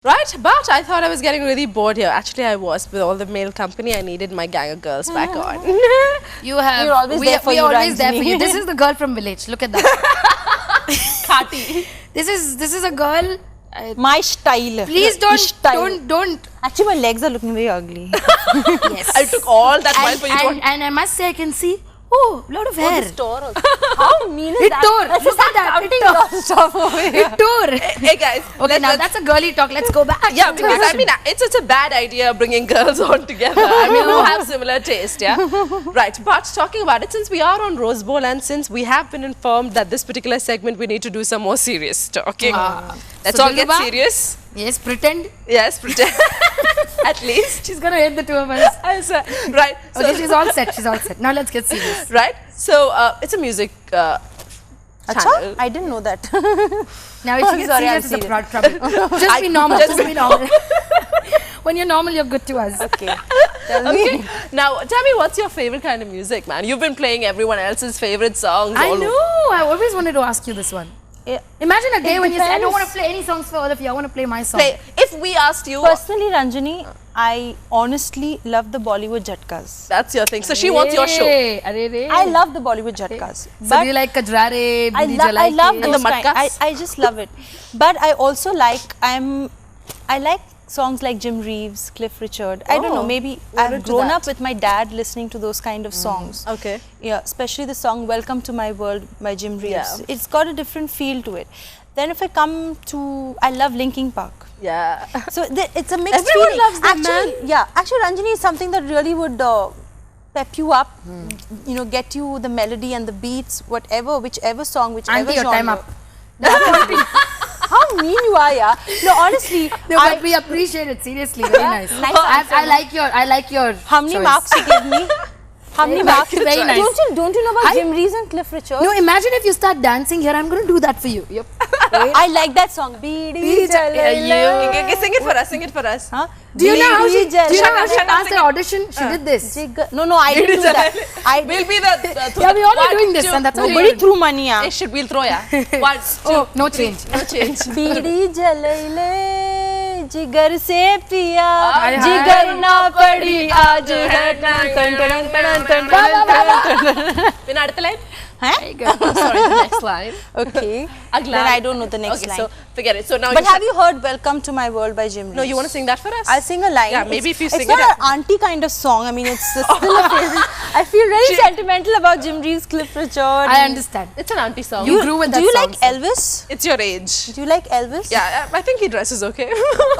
Right, but I thought I was getting really bored here. Actually, I was. With all the male company, I needed my gang of girls back on. You have. We're always there for you, always there for Ranjini. you. This is the girl from village. Look at that. Kati. This is a girl. My style. Please don't. Actually, my legs are looking very ugly. Yes. I took all that while for you to... And I must say, I can see. Oh, lot of hair. How mean is It that? tore. Let's Look just at that. counting It tore. your stuff over here. It tore. Hey guys. Okay, now that's a girly talk. Let's go back. Yeah, to because I mean, it's a bad idea bringing girls on together. I mean, who have similar taste, yeah? Right, but talking about it, since we are on Rose Bowl and since we have been informed that this particular segment we need to do some more serious talking. Let's So all get Dilruba? serious. Yes, pretend. Yes, pretend. At least. She's gonna hit the two of us. I swear. Right. So, Okay, she's all set. She's all set. Now let's get serious. right. So, it's a music channel. Acha? I didn't know that. Now if she gets Sorry, I'm serious, it's a trouble. Just be normal. Just be normal. When you're normal, you're good to us. Okay. Tell Okay. me. Now, tell me, what's your favorite kind of music, man? You've been playing everyone else's favorite songs. I all know. I always wanted to ask you this one. Yeah. Imagine a day when you say, I don't depends. want to play any songs for all of you. I want to play my song. Play. If we asked you, Personally, Ranjini, I honestly love the Bollywood jhatkas. that's your thing. So she wants your show. I love the Bollywood jhatkas. So do you like Kajrare, I Bidi love And those the kind. matkas? I just love it. But I also like I like songs like Jim Reeves, Cliff Richard. I don't know, maybe I've into grown that. up with my dad listening to those kind of songs. Okay. Yeah, especially the song Welcome to My World by Jim Reeves. Yeah. It's got a different feel to it. Then if I come to, I love Linkin Park. Yeah. So it's a mixed Everyone feeling. loves them, Actually, yeah. Actually, Ranjini is something that really would pep you up. You know, get you the melody and the beats, whichever song, whichever Auntie, your genre. time up. How mean you are, yeah. No, honestly, No, but we appreciate it. Seriously, very nice. nice answer, I like your how many choice. marks you give me? How many Very marks? nice, very nice. Don't you know about Jim Reeves and Cliff Richard? No, imagine if you start dancing here. I'm going to do that for you. Yep. I like that song. Beedi Jalala. Okay, sing it for us. Sing it for us. Huh? Do you know how she, Beedi do you know how she Shut up, passed sing the it. audition? She did this. No, I didn't do that. We'll be the... Yeah, we all are One, doing this two, and that's all Nobody threw money, yeah. Hey, shit, we'll throw, yeah. One, two, Oh, no change. no change. बीड़ी जलैले जिगर से पिया हाय, हाय। जिगर ना पड़ी आज है टन टन टन टन टन Then அடுத்த line. Huh? Sorry, the next line. Okay. Agla. Then I don't know the next Okay, line. so forget it. So now But you have you heard Welcome to My World by Jim Reeves? No, you want to sing that for us? I'll sing a line. Yeah, maybe if you sing it's it. not an auntie kind of song. I mean, it's still a favorite. I feel very sentimental about Jim Reeves, Cliff Richard. I understand. It's an auntie song. You grew with that Do you song, like so- Elvis? It's your age. Do you like Elvis? Yeah, I think he dresses okay.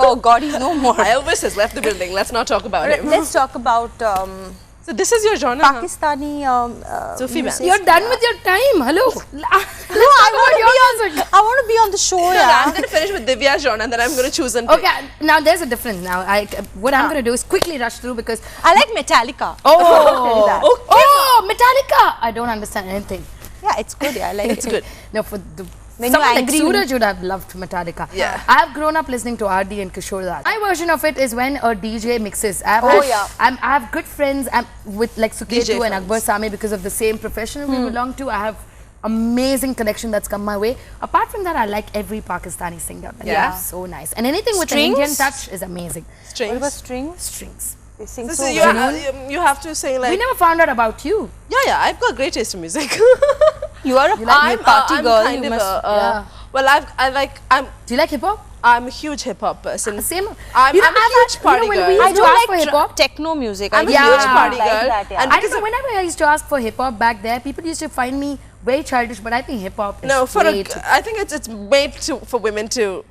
Oh God, he's no more. Elvis has left the building. Let's not talk about him. Let's talk about So this is your genre, huh? Pakistani. Sufi music. band. You're done with your time. Hello. No, I want to be on the show. No, Yeah. I'm going to finish with Divya's genre and then I'm going to choose and pick. Okay, now there's a difference. Now, what I'm going to do is quickly rush through because. I like Metallica. Oh, that. oh, Metallica! I don't understand anything. Yeah, it's good. Yeah, I like It's good. No, for the. When Someone you're like angry, Suraj would have loved Metallica. Yeah. I have grown up listening to RD and Kishore Das. My version of it is when a DJ mixes. I have good friends with like Suketu and friends. Akbar Sami because of the same profession we belong to. I have amazing connection that's come my way. Apart from that, I like every Pakistani singer. Yeah. So nice. And anything with Strings? an Indian touch is amazing. Strings. What about strings? Strings. They sing So, so you, well. you have to say like... We never found out about you. Yeah, I've got great taste in music. You are a party I'm girl. kind You of must. a, well, Do you like hip hop? I'm a huge hip hop person. Same. I'm a huge party when girl. we used I to don't ask for like hip hop. techno music. I'm a Yeah. huge party like girl. that, yeah. And I because don't know, whenever I used to ask for hip hop back there, people used to find me very childish, but I think hip hop is no, for way too. I think it's made for women to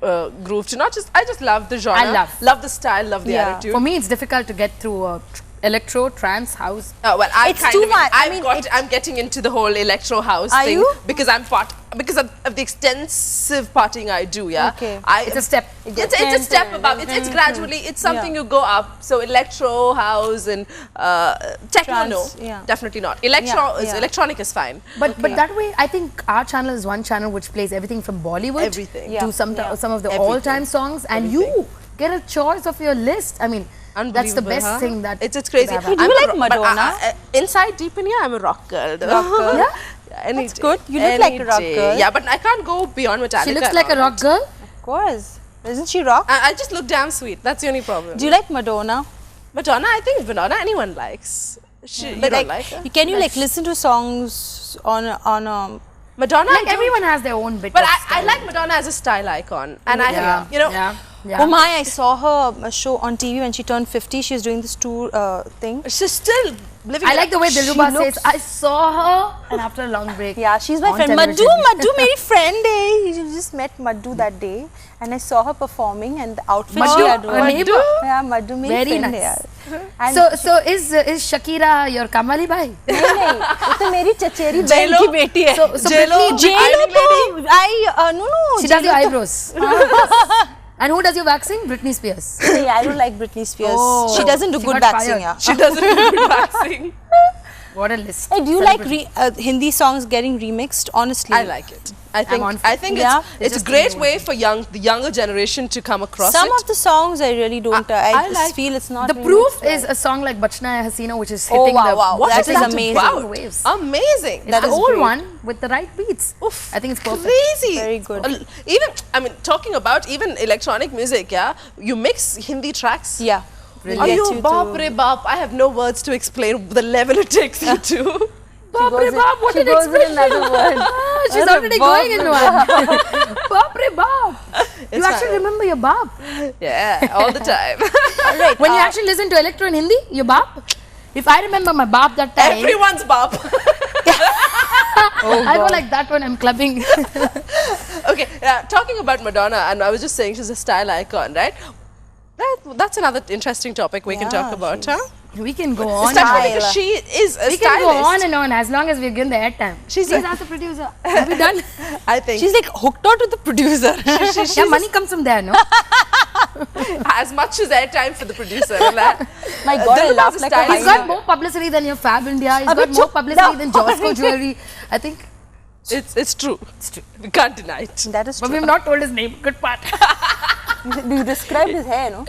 groove to. Not just I just love the genre. I love the style, love the Yeah. attitude. For me, it's difficult to get through electro, trance, house. Oh, well, It's too much. I'm getting into the whole electro house Are thing you? because of the extensive partying I do. Yeah, Okay. It's a step. It's a step above. It's gradually. It's something you go up. So electro house and techno, Trance, no, yeah. definitely not. Yeah. Electronic is fine. But that way, I think our channel is one channel which plays everything from Bollywood Everything. Yeah. to some of the Everything. all-time songs, and you get a choice of your list. I mean, that's the Unbelievable, best huh? thing that it's crazy. could happen. Do you like Madonna? Inside deep in here, I'm a rock girl. Though. Rock girl? Yeah? That's good. You look like a rock girl. Yeah, but I can't go beyond Metallica. She looks like a rock girl. Of course. Isn't she rock? I just look damn sweet. That's the only problem. Do you like Madonna? Madonna, I think Madonna anyone likes. You don't like her? Can you like listen to songs on Madonna, Like everyone has their own bit but of I style. like Madonna as a style icon, and I, Yeah, you know, yeah. Oh my, I saw her a show on TV when she turned 50. She was doing this tour thing. she's still living. I like the way She Dilruba looks- says, I saw her, and after a long break. Yeah, she's my on friend. television. Madhu, my friend. You just met Madhu that day, and I saw her performing and the outfit Madhu, she had a worn. neighbor? Yeah, Madhu, my Very friend. nice. Yeah. And So is Shakira your Kamali bhai? नहीं, वो तो मेरी चचेरी बहन J-Lo? की बेटी है. So J-Lo? Britney, J-Lo तो no. she does your J-Lo eyebrows. And who does your waxing? Britney Spears. तो- Yeah, I don't like Britney Spears. Oh. She doesn't do She good got waxing. fired. Yeah. She doesn't do good waxing. What a list. Hey, do you like Hindi songs getting remixed? Honestly, I like it. I think on- it's It's a just great a new way for the younger generation to come across Some it. of the songs I really don't. I I just like- feel it's not. The remixed proof well. is a song like Bachna Hai Hasina, which is Oh, hitting wow, the wow. What That is is that amazing. about? Waves. Amazing. It's That the is old great. one with the right beats. Oof. I think it's perfect. Crazy. Very good. Even, I mean, talking about even electronic music, yeah, you mix Hindi tracks. Yeah. Are Get you you bap to- re bap? I have no words to explain the level it takes you to. Bap re bap, what she an goes in expression. another word. She's already going in one. Bap re bap. You It's actually fine. remember your bap. Yeah, all the time. When you actually listen to electro in Hindi, your bap. If I remember my bap that time, Everyone's bap. I go like that when I'm clubbing. Okay, talking about Madonna, and I was just saying she's a style icon, right? That's another interesting topic we can talk Yeah, about, huh? We can go on. Especially because she is a We can go on stylist. and on as long as we give the airtime. She's Please a- ask the producer. Have we done? I think She's like hooked on to the producer. Yeah, money comes from there, no? as much as airtime for the producer. Like, My God, I Dilruba's laughed a like a stylist. He's got more publicity than your Fab India. He's got more publicity than Josco Jewelry. I think. It's true. It's true. We can't deny it. That is But true. we've not told his name. Good part. You described his hair, no?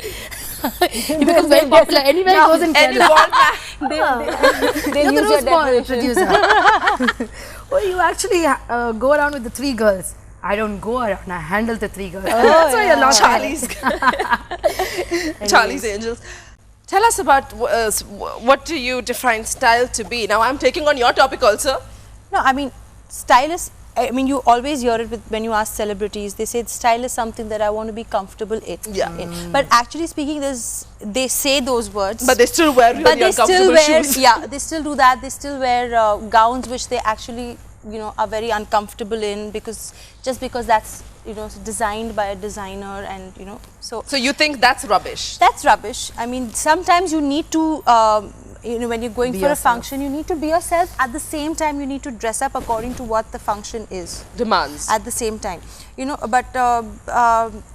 He becomes very popular. Anywhere he goes in Any Kerala. ball man. They You're the use your Rose Bowl definition. producer. Oh, you actually go around with the 3 girls. I don't go around. I handle the 3 girls. That's why you're not Charlie's Charlie's Angels. Tell us about what do you define style to be? Now I'm taking on your topic also. No, I mean, style is. I mean, you always hear it when you ask celebrities. They say style is something that I want to be comfortable in. Yeah. But actually speaking, they say those words. But they still wear really but they still uncomfortable wear, shoes. yeah, they still do that. They still wear gowns which they actually, you know, are very uncomfortable in because that's, you know, designed by a designer and, you know, so So you think that's rubbish? that's rubbish. I mean, sometimes you need to, you know, when you're going for a function, you need to be yourself. At the same time, you need to dress up according to what the function is. Demands. At the same time, you know, but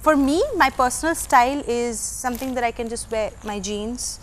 for me, my personal style is something that I can just wear my jeans,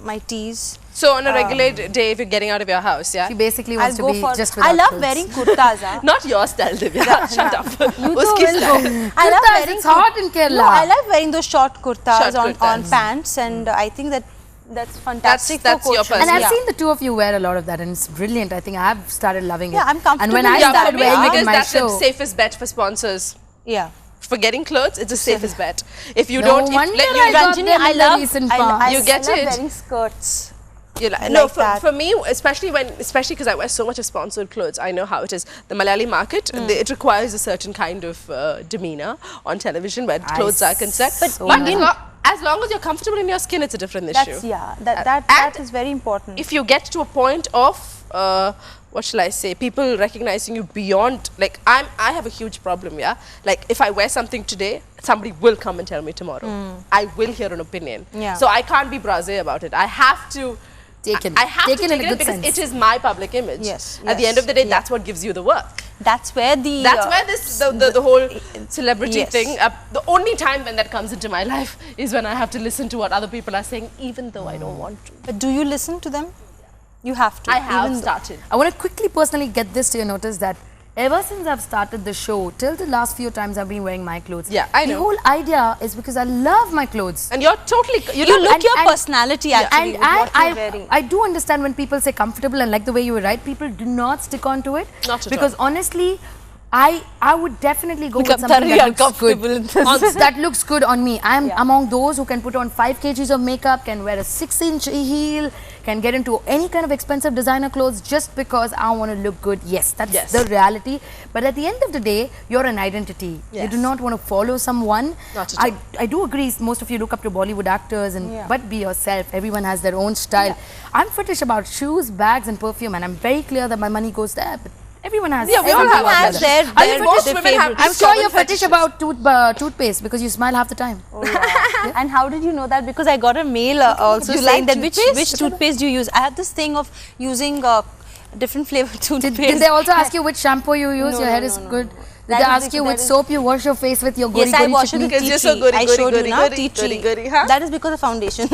my tees. So on a regular day, if you're getting out of your house, yeah? She basically I'll wants to go be for. just without I love clothes. wearing kurtas. Not your style, Divya. Shut up. Uski will style. I love Kurtas, wearing. it's hot in Kerala. No, I love wearing those short kurtas, Short on kurtas. pants, and I think that's fantastic. That's for your coaches. And I've Yeah. seen the two of you wear a lot of that, and it's brilliant. I think I've started loving it. Yeah, I'm comfortable And when I in Yeah, that. for started me, wearing it because in my that's show, the safest bet for sponsors. Yeah. For getting clothes, it's the safest bet. If you No don't, wonder let I you got Ranjini, them I in the love. recent I past. You get love it? wearing skirts. You like, Like no, that. for me, especially because I wear so much of sponsored clothes, I know how it is. The Malayali market, it requires a certain kind of demeanor on television where clothes are concerned. But as long as you're comfortable in your skin, it's a different issue. That's that is very important. If you get to a point of what shall I say, people recognizing you beyond, like I have a huge problem, yeah. Like if I wear something today, somebody will come and tell me tomorrow. I will hear an opinion. Yeah. So I can't be blasé about it. I have to. Taken. I have Taken to in take a it good because sense. it is my public image. Yes, At the yes, end of the day, yeah. that's what gives you the work. That's where the. That's where the whole celebrity Yes. thing. The only time when that comes into my life is when I have to listen to what other people are saying, even though I don't want to. But do you listen to them? You have to. I have even started. I want to quickly personally get this to your notice that ever since I've started the show, till the last few times I've been wearing my clothes. Yeah, I know. The whole idea is because I love my clothes. And you're totally. You love look it. your and- personality actually And with what you're wearing. I do understand when people say comfortable and like the way you were right, people do not stick on to it. Not at because honestly, I would definitely go with Become something thoroughly that looks good. uncomfortable in this. That looks good on me. I'm among those who can put on 5 kgs of makeup, can wear a 6-inch heel, can get into any kind of expensive designer clothes just because I want to look good. Yes, that's the reality. But at the end of the day, you're an identity. You do not want to follow someone. Not at all. I do agree, most of you look up to Bollywood actors, but be yourself. Everyone has their own style. I'm fetish about shoes, bags and perfume, and I'm very clear that my money goes there. But everyone has. Yeah, we all have our has their most women have I'm sure you're fetishes. fetish about toothpaste because you smile half the time. Oh, yeah. And how did you know that? Because I got a mail also You saying like that which toothpaste do you use. I had this thing of using different flavored toothpaste. Did they also ask you which shampoo you use? No, Your hair no, is no, good. no. Did they ask you which soap you wash your face with? Your Yes, I wash it with Because tea you're so tree. goody, I goody, showed goody, you now, goody, tea tree. goody, goody, huh? That is because of foundation.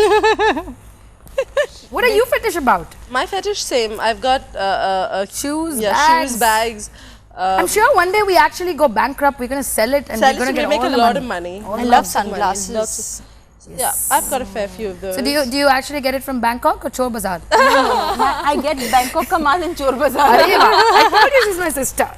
What are you fetish about? My fetish, same. I've got Shoes, shoes, bags. I'm sure one day we actually go bankrupt. We're going to sell it and we're going to get make all a the lot money. of money. I love sunglasses. Yeah, I've got a fair few of those. So do you actually get it from Bangkok or Chor Bazaar? I get Bangkok Kamal and Chor Bazaar. I told you she's my sister.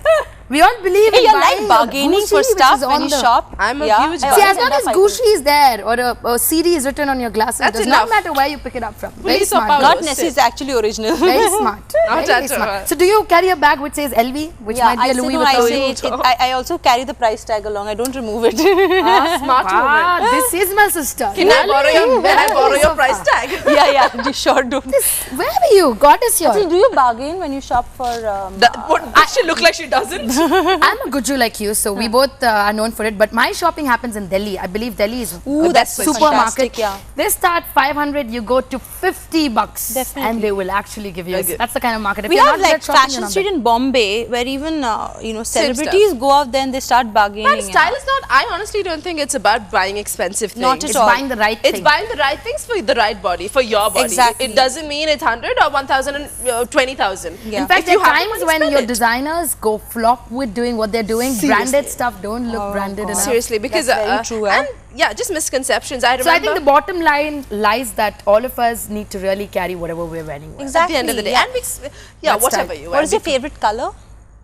We all believe in You buying like bargaining Gucci, for which stuff is on when you the- shop? I'm a huge See, as long as Gucci is there or a CD is written on your glasses, That's does enough. not matter where you pick it up from. Very Police or smart. power. girl. Not necessarily, it's actually original. Very smart. Not Very at smart. all. So do you carry a bag which says LV, which might be a Louis Vuitton? I also carry the price tag along. I don't remove it. Smart woman. This is my sister. Can I borrow your price tag? yeah, you sure do. Where were you? Goddess here. Do you bargain when you shop for? Does she look like she doesn't? I'm a Gujju like you, so we both are known for it. But my shopping happens in Delhi. I believe Delhi is Ooh, a that's supermarket. fantastic, yeah. They start 500, you go to $50, Definitely. and they will actually give you. That's the kind of market. If We you're have not like good at shopping, Fashion you're not Street there. in Bombay, where even Same celebrities go out there and they start bargaining. But style is not, I honestly don't think it's about buying expensive things. Not at It's all. buying the right It's thing. buying the right things for the right body, for your body. Exactly. It doesn't mean it's 100 or 1,000 and 20,000. Yeah. In fact, If there you are have the times money, when spend your it. designers go flop with doing what they're doing. Seriously. Branded stuff don't look branded enough. Seriously, because That's very true, and yeah, just misconceptions. I remember So I think the bottom line lies that all of us need to really carry whatever we're wearing. well. at the end of the day, yeah. and That's whatever type. you What wear. is your favorite color?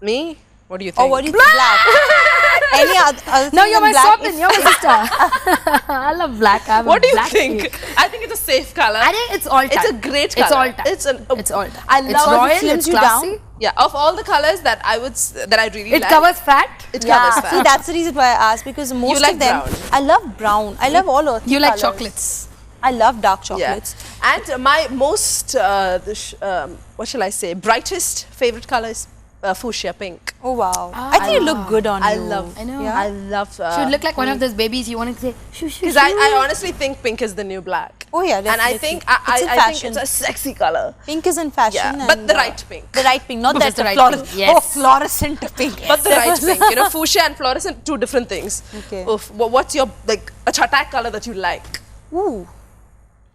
Me? What do you think? Or what do you think? Black. Any other No, thing you're than my black? Sobin, you're my sister. I love black. I have What a do you black think? streak. I think it's a safe color. I think it's all time. It's a great color. It's all time. It's all time. I It's love royal, slims it's you classy. down. Yeah, of all the colors that I would that I really It like, covers fat. it Yeah, covers see, fat. that's the reason why I asked, because most like of them, brown. I love brown. I love all earthy You like colours. chocolates. I love dark Yeah, chocolates. and my most what shall I say, brightest favorite color is fuchsia pink. Oh wow. I think you look good on I you. love. I know. Yeah. I love. She would look like one of those babies you want to say, shoo, shoo, Because shoo. I honestly think pink is the new black. Oh yeah, definitely. And I think I It's in think fashion. it's a sexy color. Pink is in fashion. Yeah, but and, the right pink. The right pink, not But that the right fluorescent. pink, yes. Fluorescent pink. But the right pink, you know, fuchsia and fluorescent, two different things. Okay. Oof, what's your like a chatak color that you like? Ooh.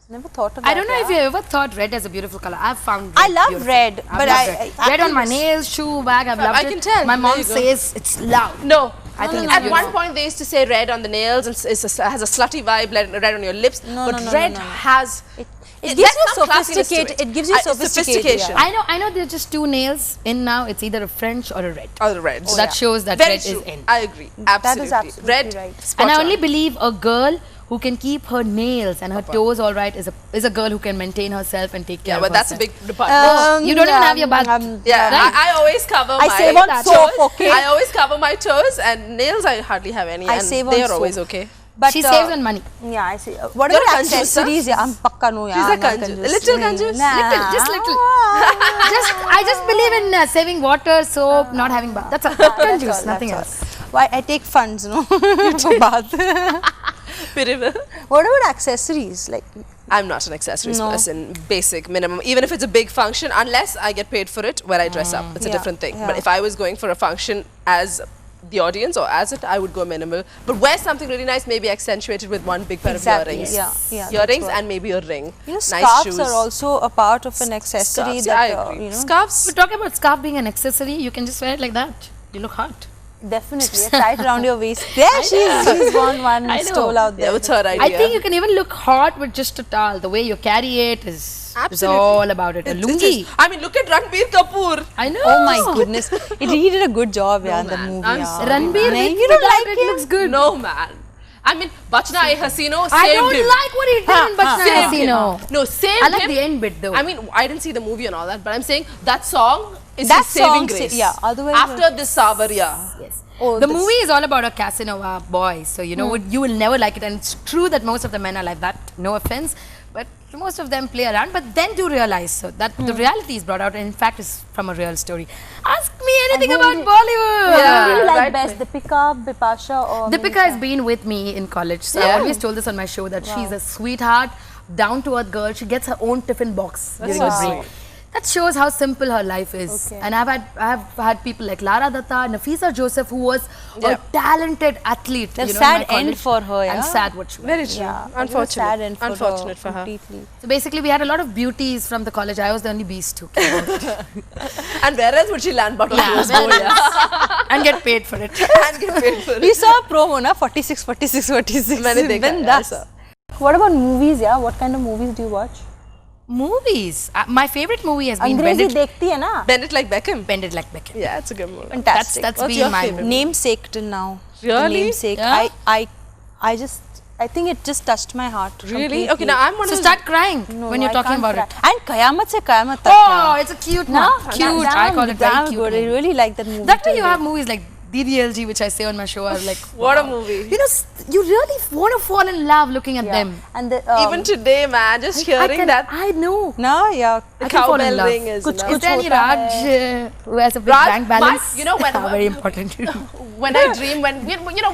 Never thought of that. I don't know if yeah. you ever thought red as a beautiful color. I've found red I love beautiful. red, I've but loved I red on my nails, shoe, bag. I've loved I it. can tell. My There mom you go. says it's loud. No. I think it's At beautiful. one point they used to say red on the nails and has a slutty vibe, red on your lips. No, but no, no, red no, no. has It there's gives you some classiness to sophisticated. It gives you sophistication. I know there's just two nails in now. It's either a French or a red. Or the red. So that shows that Very red true. is in. I agree. Absolutely. That is absolutely red. right. Spot And I on. only believe a girl who can keep her nails and her toes all right is a girl who can maintain herself and take care Yeah, of but that's a herself. big department. You don't even have your bath. Yeah, Right. I always cover I my save on toes. soap, okay? I always cover my toes and nails I hardly have any I and save they on are always soap. okay. But She saves on money. Yeah, I see. What You're about a kanjus, accessories? Yeah, I'm pakka no. She's Yeah, a I'm not kanjus. A little kanjus? Nah. Little, just little. I just believe in saving water, soap, not having bath. That's all. That's Juice, all, nothing that's else. all. Why I take funds, no, to bath. Pitiful. What about accessories? Like, I'm not an accessories No. person. Basic, minimum. Even if it's a big function, unless I get paid for it where I dress up. It's a Yeah, different thing. yeah. But if I was going for a function as the audience or as it, I would go minimal. But wear something really nice, maybe accentuated with one big pair Exactly, of earrings. yeah, yeah, Earrings that's what- and maybe a ring. you know, nice scarves shoes. are also a part of an accessory Scarves, yeah, I that agree. you know. Scarves. We're talking about scarf being an accessory. You can just wear it like that. You look hot. Definitely, tie it around your waist. There, she's gone one I know. stole out there. Yeah, what's her idea? I think you can even look hot with just a towel. The way you carry it is Absolutely. It's all about it. A lungi. I mean, look at Ranbir Kapoor. I know. Oh my goodness. He did a good job, yeah, in the man. movie. I'm yeah. sorry, Ranbir, man. you don't like it? Looks good. No, man. I mean, Bachna Hai Hasino saved I don't him. like what he did in Bachna Hai Saved him. Hasino. No, saved I like him. the end bit though. I mean, I didn't see the movie and all that, but I'm saying that song is That his saving song sa- grace. yeah, otherwise- After this Sabar, yeah. Yes. Oh, the this- movie is all about a Casanova boy, so you know you will never like it, and it's true that most of the men are like that. No offense, but most of them play around, but then do realize so that the reality is brought out, and in fact, is from a real story. Ask me anything who about did- Bollywood. Yeah. Who do you like right. best, Deepika, Bipasha, or Deepika has been with me in college, so I Yeah. always told this on my show that she's a sweetheart, down-to-earth girl. She gets her own tiffin box during a wow. break. That shows how simple her life is. Okay. And I've had people like Lara Datta, Nafisa Joseph, who was Yeah. a talented athlete. That's you know, in sad my college. end for her, And yeah? sad what she was. Very true. Yeah, Unfortunate. Sad end for Unfortunate for her. completely. So basically, we had a lot of beauties from the college. I was the only beast who came out And where else would she land but on Yeah, Rose well, Bowl, yeah. and get paid for it. And get paid for We it. saw a promo, na? 46, 46, 46. मैंने देखा है, Bindas. ऐसा. What about movies, yeah? What kind of movies do you watch? Movies. My favorite movie has been Angrezi Bended, dekhti hai na? Bend it like Beckham. Bended Like Beckham. Yeah, it's a good movie. Fantastic. That's What's been your my favorite? movie. Namesake till now. The Really? Namesake. Yeah. I think it just touched my heart. Really? completely. Okay, now I'm one So of those. start crying No, when you're I talking can't about cry. it. And Qayamat se Qayamat tak. Oh, it's a cute na? one. Cute. I call it damn very cute. good. I movie. really like that movie. That way till you date. have movies like DDLG, which I say on my show. I'm like, What a wow. movie. You know, you really want to fall in love looking at Yeah. them. And the, Even today, man, just hearing that I know. no, yeah. the I can fall in cowbell love. ring is Kuch- enough. Is there any hota Raj who has a big Raj, bank balance? you know, when- very important. When I dream,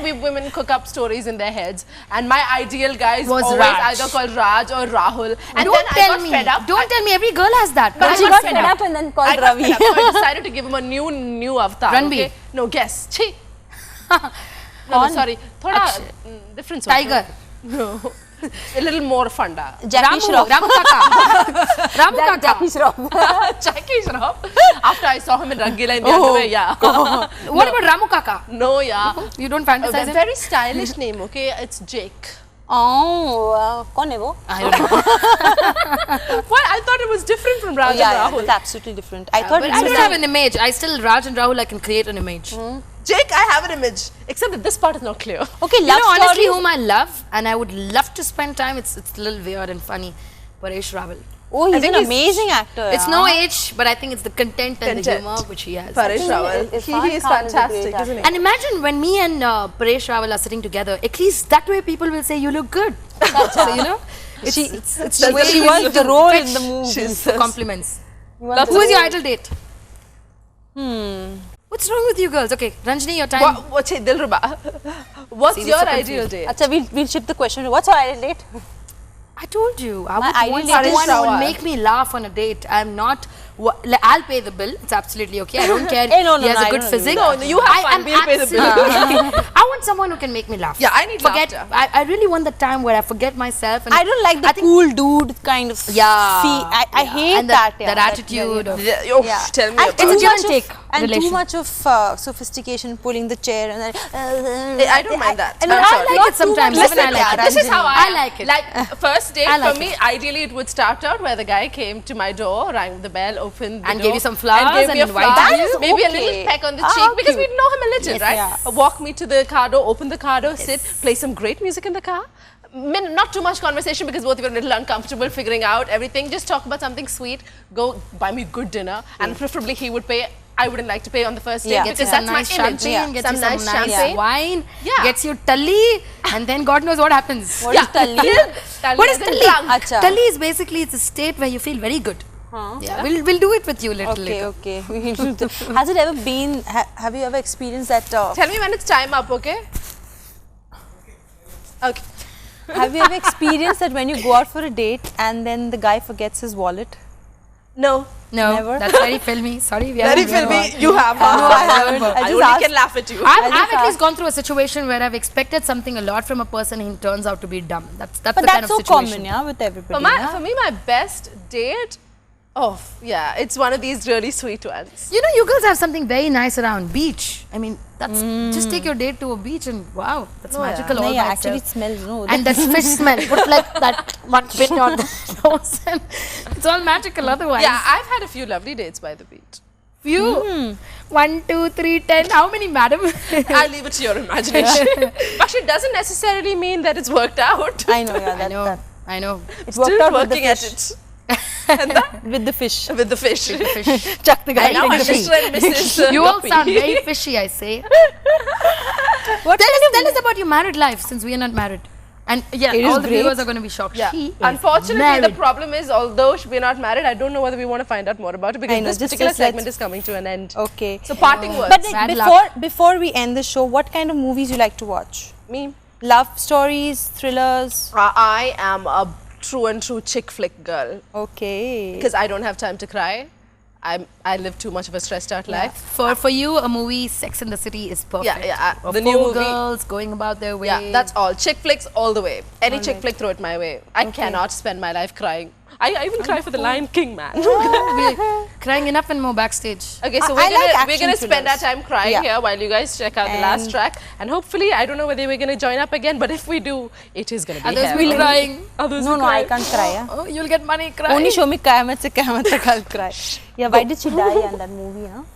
we women cook up stories in their heads, and my ideal guy is Was always Raj. either called Raj or Rahul. And Don't then I tell got me. fed up. Don't tell me. Every girl has that. But But I she got got fed fed up. up and then I called got Ravi. fed up, so I decided to give him a new avatar. Ranbir. Okay? No, guess. Chi. No, sorry. Thoda different. Tiger. No. A little more funda. Jackie Shroff. Ramu Kaka. Ramu Kaka. Jackie Shroff. Jackie Shroff. After I saw him in Rangila in the other way, yeah. What about Ramu Kaka? No, yeah. You don't A fantasize him? very stylish name, okay? It's Jake. Oh, कौन है वो? I don't know. Well, I thought it was different from Raj Yeah, and Rahul. it's absolutely different. I thought But it I was don't like- have an image. I still, Raj and Rahul, I can create an image. Jake, I have an image. Except that this part is not clear. Okay, You love know, honestly, stories. whom I love and I would love to spend time, it's a little weird and funny. Paresh Rawal. Oh, he's think an he's- amazing actor. It's yeah. no age, but I think it's the content and the Content. humor which he has. Paresh think Rawal. Irfan He is Khan is a fantastic, great isn't he? And imagine when me and Paresh Rawal are sitting together, at least that way people will say, you look good. So, you know, it's That's She the she reason wants the role in fetch the movie. She's for compliments. wants Who is your the idol date? What's wrong with you girls? Okay, Ranjini, your time. What's Dilruba? What's See, your this is so ideal date? Acha, we'll shift the question. What's your ideal date? I told you, I My would ideal want date is someone who Rawal. would make me laugh on a date. I'm not. I'll pay the bill. It's absolutely okay. I don't care. Eh, no, he has no, a I good don't agree physique. with No, you have I fun. am We'll pay the bill. absolutely- I want someone who can make me laugh. Yeah, I need forget. laughter. I really want the time where I forget myself. And I don't like the I think- cool dude kind of. Yeah. See, I hate and that. Yeah, that attitude. of, Oh, Yeah. tell me And about It's a too give much and of- take and too relation. much of sophistication, pulling the chair and then. I don't mind that. I I'm mean, sorry. I like it sometimes. Listen, Even I like yeah, it. This is how I am. like it. Like first date I like for me, it. ideally it would start out where the guy came to my door, rang the bell, opened the And door, gave you some flowers gave me and a invited flower, you? maybe a Okay. little peck on the Ah, cheek because cute. we'd know him a little, Yes, right? yeah. Walk me to the car door, open the car door, sit, play some great music in the car. Not too much conversation because both of you are a little uncomfortable figuring out everything. Just talk about something sweet. Go buy me good dinner, and preferably he would pay. I wouldn't like to pay on the first date Yeah. Gets you because some that's nice my image. champagne, gets some you some nice nice champagne. wine, Yeah. gets you talli, and then God knows what happens. What is Talli? What is Then talli? drunk. Acha. Talli is basically it's a state where you feel very good. Yeah, we'll do it with you a little Okay, later. okay. Has it ever been? Have you ever experienced that? Tell me when it's time up, okay? Okay. Have you ever experienced that when you go out for a date and then the guy forgets his wallet? No. No, Never? that's very filmy. Sorry, we Very haven't done filmy. You have. No, I haven't. I just only asked. can laugh at you. I've just at least asked. gone through a situation where I've expected something a lot from a person and he turns out to be dumb. That's But the that's kind of so situation. common, yeah, with everybody. For me, my best date, yeah, it's one of these really sweet ones. You know, you girls have something very nice around beach. I mean, that's just take your date to a beach and wow, that's magical all No, by yeah, actually itself. it smells. No, And that fish smell, put like that one bit on the nose and It's all magical otherwise. Yeah, I've had a few lovely dates by the beach. Few. 1, 2, 3, 10. How many, madam? I'll leave it to your imagination. But it doesn't necessarily mean that it's worked out. I know, yeah, I know. It Still worked out working at it. And that, with the fish. with the fish. Chuck the guy. And now I'm Mr. and Mrs. You all Guppy. sound very fishy, I say. Tell us about your married life, since we are not married. And yeah, It all is the great. viewers are going to be shocked. Yeah. She is Unfortunately, married. the problem is, although we're not married, I don't know whether we want to find out more about it because I know, this just particular let's- segment is coming to an end. Okay. So parting words. But Bad like, before we end the show, what kind of movies you like to watch? Me, Love stories, thrillers. I am a true and true chick flick girl Okay. because I don't have time to cry. I live too much of a stressed out life. For you, a movie, Sex and the City is perfect. Yeah, Of the new four movie. girls going about their way. Yeah, that's all. Chick flicks all the way. Any chick Alright. flick, throw it my way. I cannot spend my life crying. I even cry for The Lion King, man. We're crying enough and more backstage. Okay, so I we're like gonna action spend our thrillers. time crying Yeah. here while you guys check out the last And- track, and hopefully, I don't know whether we're gonna join up again, but if we do, it is gonna be Others hell. will crying. Others No, will no, I cry. can't cry. Yeah? Oh, you'll get money crying. Only show me Kayamat se Kayamat tak I'll cry. Yeah, why did she die in that movie? Huh?